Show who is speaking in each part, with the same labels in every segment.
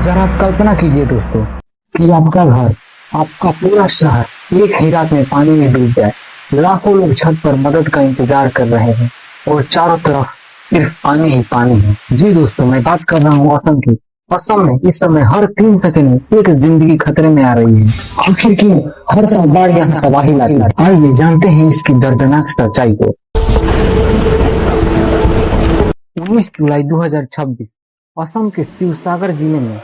Speaker 1: जरा कल्पना कीजिए दोस्तों कि आपका घर, आपका पूरा शहर एक ही रात में पानी में डूब जाए। लाखों लोग छत पर मदद का इंतजार कर रहे हैं और चारों तरफ सिर्फ पानी ही पानी है। जी दोस्तों, मैं बात कर रहा हूँ असम की। असम में इस समय हर 3 सेकंड में एक जिंदगी खतरे में आ रही है। आखिर क्यों हर साल बाढ़ यहाँ तबाही लाती है? आइए जानते हैं इसकी दर्दनाक सच्चाई को। 19 जुलाई 2026 असम के शिवसागर जिले में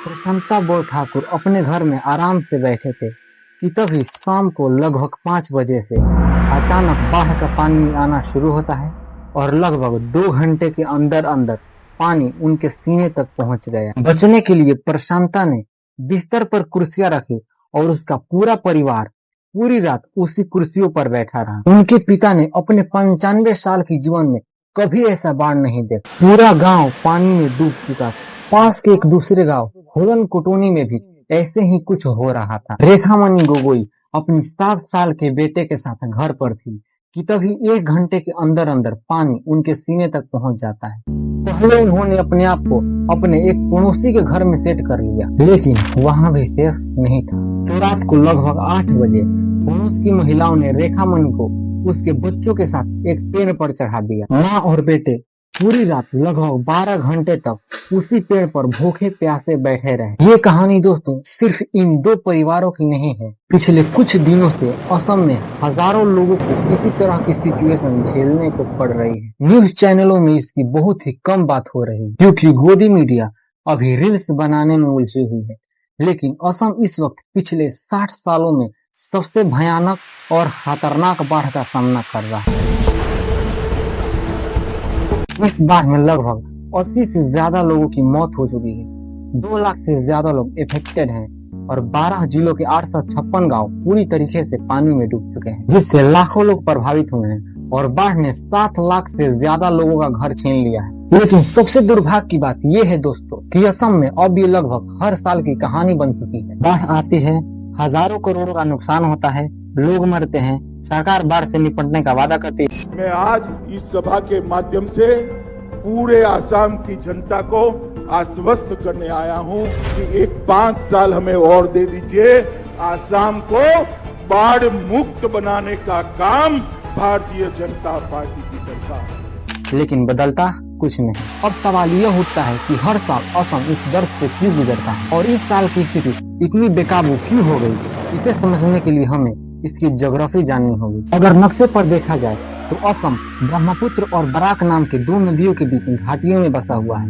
Speaker 1: प्रशांता बोर ठाकुर अपने घर में आराम से बैठे थे कि तभी शाम को लगभग 5 बजे से अचानक बाढ़ का पानी आना शुरू होता है और लगभग 2 घंटे के अंदर अंदर पानी उनके सीने तक पहुंच गया। बचने के लिए प्रशांता ने बिस्तर पर कुर्सियां रखी और उसका पूरा परिवार पूरी रात उसी कुर्सियों पर बैठा रहा। उनके पिता ने अपने 95 साल के जीवन में कभी ऐसा बाढ़ नहीं देखा। पूरा गांव पानी में डूब चुका। पास के एक दूसरे गांव होलन कुटोनी में भी ऐसे ही कुछ हो रहा था। रेखामणि गोगोई अपनी 7 साल के बेटे के साथ घर पर थी कि तभी 1 घंटे के अंदर अंदर पानी उनके सीने तक पहुंच जाता है। पहले उन्होंने अपने आप को अपने एक पड़ोसी के घर में सेट कर लिया, लेकिन वहां भी सेफ नहीं था। तो रात को लगभग 8 बजे पड़ोस की महिलाओं ने रेखामणि को उसके बच्चों के साथ एक पेड़ पर चढ़ा दिया। माँ और बेटे पूरी रात लगभग 12 घंटे तक उसी पेड़ पर भूखे प्यासे बैठे रहे। ये कहानी दोस्तों सिर्फ इन 2 परिवारों की नहीं है। पिछले कुछ दिनों से असम में हजारों लोगों को इसी तरह की सिचुएशन झेलने को पड़ रही है। न्यूज चैनलों में इसकी बहुत ही कम बात हो रही है क्योंकि गोदी मीडिया अभी रील्स बनाने में उलझी हुई है। लेकिन असम इस वक्त पिछले 60 सालों में सबसे भयानक और खतरनाक बाढ़ का सामना कर रहा है। इस बाढ़ में लगभग 80 से ज्यादा लोगों की मौत हो चुकी है। 2 लाख से ज्यादा लोग इफेक्टेड हैं और 12 जिलों के 856 गांव पूरी तरीके से पानी में डूब चुके हैं, जिससे लाखों लोग प्रभावित हुए हैं और बाढ़ ने 7 लाख से ज्यादा लोगों का घर छीन लिया है। लेकिन सबसे दुर्भाग्य की बात यह है दोस्तों कि असम में अब ये लगभग हर साल की कहानी बन चुकी है। बाढ़ आती है, हजारों करोड़ों का नुकसान होता है, लोग मरते हैं, सरकार बाढ़ से निपटने का वादा करती है।
Speaker 2: मैं आज इस सभा के माध्यम से पूरे आसाम की जनता को आश्वस्त करने आया हूं कि एक 5 साल हमें और दे दीजिए। आसाम को बाढ़ मुक्त बनाने का काम भारतीय जनता पार्टी की सरकार।
Speaker 1: लेकिन बदलता कुछ नहीं। अब सवाल यह उठता है कि हर साल असम इस दर्द से क्यों गुजरता है और इस साल की स्थिति इतनी बेकाबू क्यों हो गई। इसे समझने के लिए हमें इसकी ज्योग्राफी जाननी होगी। अगर नक्शे पर देखा जाए तो असम ब्रह्मपुत्र और बराक नाम के 2 नदियों के बीच घाटियों में बसा हुआ है।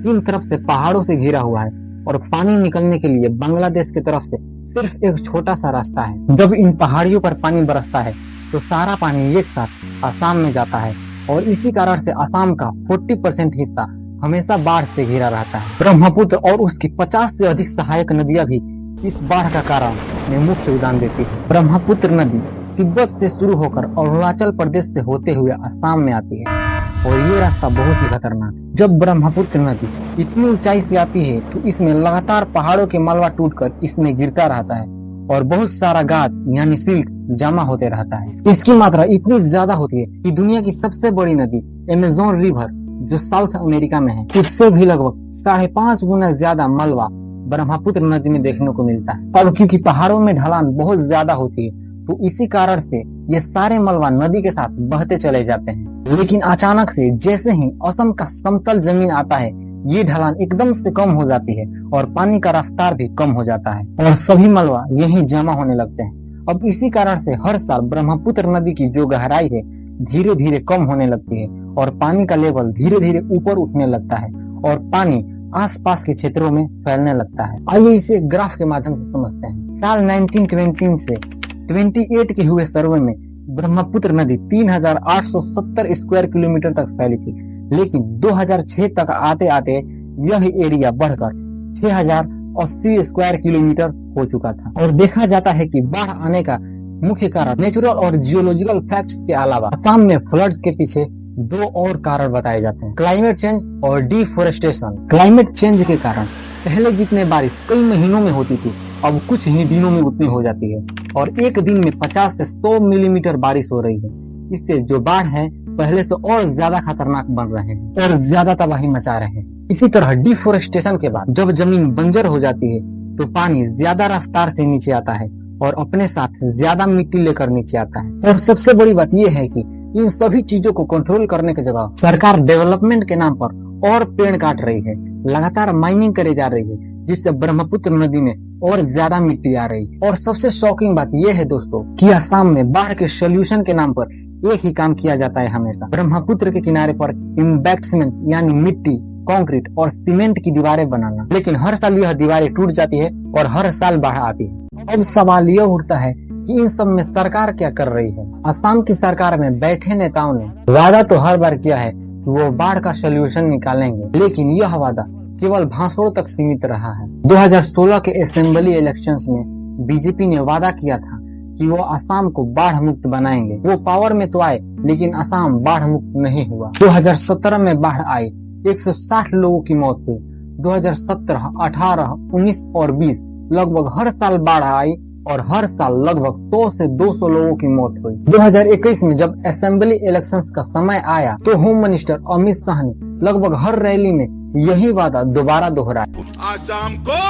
Speaker 1: 3 तरफ से पहाड़ों से घिरा हुआ है और पानी निकलने के लिए बांग्लादेश की तरफ से सिर्फ एक छोटा सा रास्ता है। जब इन पहाड़ियों पर पानी बरसता है तो सारा पानी एक साथ असम में जाता है और इसी कारण से असम का 40% हिस्सा हमेशा बाढ़ से घिरा रहता है। ब्रह्मपुत्र और उसकी 50 से अधिक सहायक नदियां भी इस बाढ़ का कारण में मुख्य योगदान देती है। ब्रह्मपुत्र नदी तिब्बत से शुरू होकर अरुणाचल प्रदेश से होते हुए असम में आती है और ये रास्ता बहुत ही खतरनाक है। जब ब्रह्मपुत्र नदी इतनी ऊंचाई से आती है तो इसमें लगातार पहाड़ों के मलबा टूटकर इसमें गिरता रहता है और बहुत सारा गाद यानी सिल्ट जमा होते रहता है। इसकी मात्रा इतनी ज्यादा होती है कि दुनिया की सबसे बड़ी नदी अमेज़न रिवर जो साउथ अमेरिका में है उससे भी लगभग 5.5 गुना ज्यादा मलबा ब्रह्मपुत्र नदी में देखने को मिलता है। अब क्योंकि पहाड़ों में ढलान बहुत ज्यादा होती है तो इसी कारण से ये सारे मलबा नदी के साथ बहते चले जाते हैं। लेकिन अचानक से जैसे ही असम का समतल जमीन आता है ये ढलान एकदम से कम हो जाती है और पानी का रफ्तार भी कम हो जाता है और सभी मलबा यहीं जमा होने लगते हैं। अब इसी कारण से हर साल ब्रह्मपुत्र नदी की जो गहराई है धीरे धीरे कम होने लगती है और पानी का लेवल धीरे धीरे ऊपर उठने लगता है और पानी आसपास के क्षेत्रों में फैलने लगता है। आइए इसे ग्राफ के माध्यम से समझते हैं। साल 1920 से 28 के हुए सर्वे में ब्रह्मपुत्र नदी 3870 स्क्वायर किलोमीटर तक फैली थी, लेकिन 2006 तक आते आते यह एरिया बढ़कर 6080 स्क्वायर किलोमीटर हो चुका था। और देखा जाता है कि बाढ़ आने का मुख्य कारण नेचुरल और जियोलॉजिकल फैक्ट्स के अलावा असम में फ्लड्स के पीछे 2 और कारण बताए जाते हैं, क्लाइमेट चेंज और डिफोरेस्टेशन। क्लाइमेट चेंज के कारण पहले जितने बारिश कई महीनों में होती थी अब कुछ ही दिनों में उतनी हो जाती है और एक दिन में 50 से 100 मिलीमीटर बारिश हो रही है। इससे जो बाढ़ है पहले से और ज्यादा खतरनाक बन रहे हैं और ज्यादा तबाही मचा रहे हैं। इसी तरह डिफोरेस्टेशन के बाद जब जमीन बंजर हो जाती है तो पानी ज्यादा रफ्तार से नीचे आता है और अपने साथ ज्यादा मिट्टी लेकर नीचे आता है। और सबसे बड़ी बात यह है कि इन सभी चीजों को कंट्रोल करने के जगह सरकार डेवलपमेंट के नाम पर और पेड़ काट रही है, लगातार माइनिंग करे जा रही है, जिससे ब्रह्मपुत्र नदी में और ज्यादा मिट्टी आ रही है। और सबसे शॉकिंग बात यह है दोस्तों कि असम में बाढ़ के सोल्यूशन के नाम पर एक ही काम किया जाता है हमेशा, ब्रह्मपुत्र के किनारे पर एम्बैंकमेंट यानी मिट्टी, कंक्रीट और सीमेंट की दीवारें बनाना। लेकिन हर साल यह दीवारें टूट जाती है और हर साल बाढ़ आती है। अब सवाल यह उठता है कि इन सब में सरकार क्या कर रही है। असम की सरकार में बैठे नेताओं ने वादा तो हर बार किया है कि वो बाढ़ का सोल्यूशन निकालेंगे, लेकिन यह वादा केवल भाषणों तक सीमित रहा है। 2016 के असेंबली इलेक्शंस में बीजेपी ने वादा किया था कि वो असम को बाढ़ मुक्त बनाएंगे। वो पावर में तो आए लेकिन असम बाढ़ मुक्त नहीं हुआ। 2017 में बाढ़ आई, 160 लोगों की मौत हुई। 2017, 18, 19 और 20 लगभग हर साल बाढ़ आई और हर साल लगभग 100 से 200 लोगों की मौत हुई। 2021 में जब असेंबली इलेक्शंस का समय आया तो होम मिनिस्टर अमित शाह ने लगभग हर रैली में यही वादा दोबारा दोहराया।
Speaker 2: आसाम को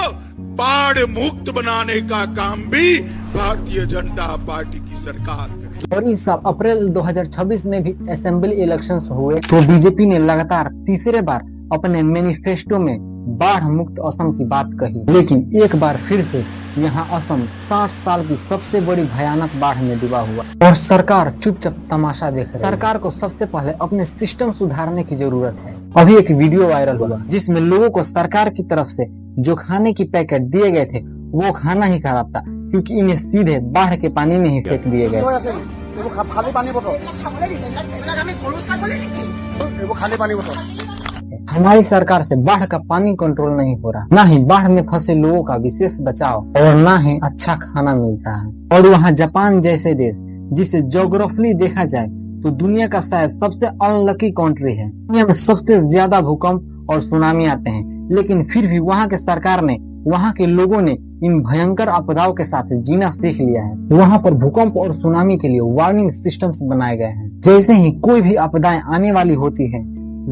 Speaker 2: बाढ़ मुक्त बनाने का काम भी भारतीय जनता पार्टी की सरकार करे।
Speaker 1: और इस साल अप्रैल 2026 में भी असेंबली इलेक्शंस हुए तो बीजेपी ने लगातार तीसरे बार अपने मैनिफेस्टो में बाढ़ मुक्त असम की बात कही। लेकिन एक बार फिर से यहाँ असम 60 साल की सबसे बड़ी भयानक बाढ़ में डूबा हुआ और सरकार चुपचाप तमाशा देख रही है। सरकार को सबसे पहले अपने सिस्टम सुधारने की जरूरत है। अभी एक वीडियो वायरल हुआ जिसमें लोगों को सरकार की तरफ से जो खाने की पैकेट दिए गए थे वो खाना ही खराब था, क्योंकि इन्हें सीधे बाढ़ के पानी में ही फेंक दिए गए। हमारी सरकार से बाढ़ का पानी कंट्रोल नहीं हो रहा, न ही बाढ़ में फंसे लोगों का विशेष बचाव और न ही अच्छा खाना मिल रहा है। और वहाँ जापान जैसे देश जिसे ज्योग्राफिकली देखा जाए तो दुनिया का शायद सबसे अनलकी कंट्री है, दुनिया में सबसे ज्यादा भूकंप और सुनामी आते हैं, लेकिन फिर भी वहाँ के सरकार ने, वहाँ के लोगों ने इन भयंकर आपदाओं के साथ जीना सीख लिया है। वहाँ पर भूकंप और सुनामी के लिए वार्निंग सिस्टम्स बनाए गए हैं। जैसे ही कोई भी आपदाएं आने वाली होती है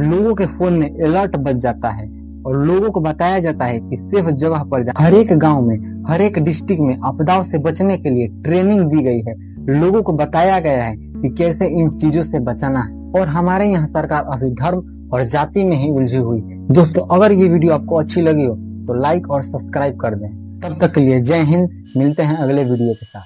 Speaker 1: लोगों के फोन में अलर्ट बज जाता है और लोगों को बताया जाता है कि सेफ जगह पर जाए। हर एक गाँव में, हर एक डिस्ट्रिक्ट में आपदाओं से बचने के लिए ट्रेनिंग दी गई है। लोगों को बताया गया है कि कैसे इन चीजों से बचाना है। और हमारे यहाँ सरकार अभी धर्म और जाति में ही उलझी हुई है। दोस्तों, अगर ये वीडियो आपको अच्छी लगी हो तो लाइक और सब्सक्राइब कर दें। तब तक के लिए जय हिंद। मिलते हैं अगले वीडियो के साथ।